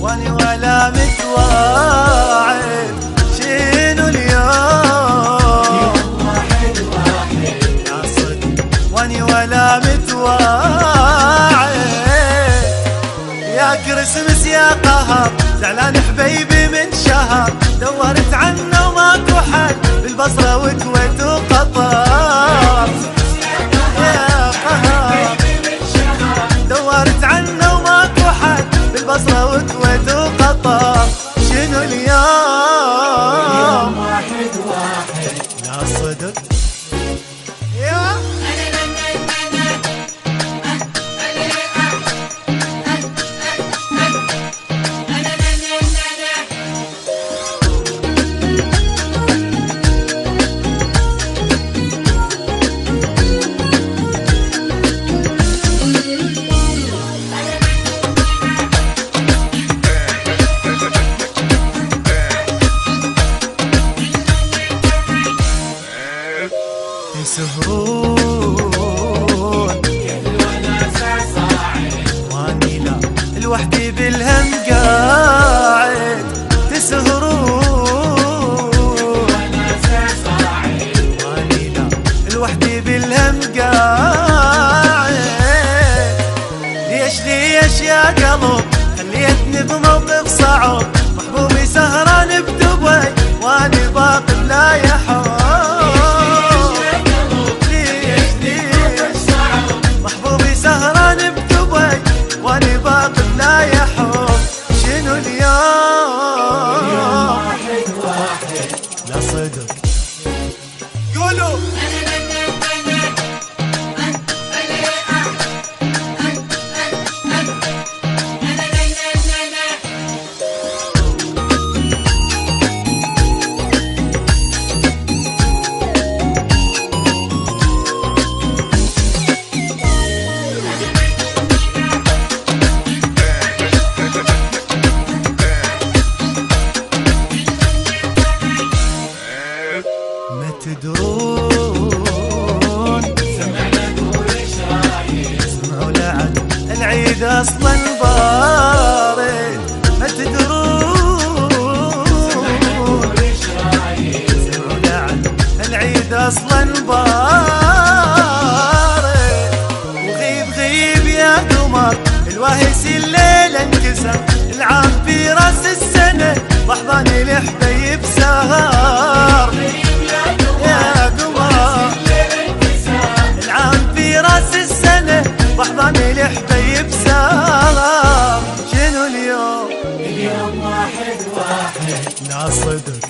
واني ولا متواعد. شنو اليوم واحد يا صدق واني ولا متواعد. يا كريسمس يا قهر زعلان حبيبي من شهر. دورت عنه وماكو حل بالبصرة وكويت وقطر. يا قهر دورت عنه وماكو حل بالبصرة وكويت وقطر. شنو اليوم واحد لا صدق يا يسهرون كل وناسة صاعد. واني لا لوحدي بالهم قاعد. تسهرون وناسة صاعد. واني لا لوحدي بالهم قاعد. ليش يا قلب خليتني بموقف صعب. محبوبي سهران بدبي واني باقي بلا يحب. واني باقي لا يحب. شنو اليوم واحد لا صدق قولوا. تدرون سمعنا نقول ايش رايك. اسمعوا لعن العيد اصلا بارد. ما تدرون سمعنا نقول ايش رايك. اسمعوا لعن العيد اصلا بارد. وغيب يا قمر الواهس الليل انكسر. العام في راس السنه ضحضاني لحبيب سهر. يا قمر العام في راس السنة ضحضاني لحبيب سهر. شنو اليوم واحد لا صدق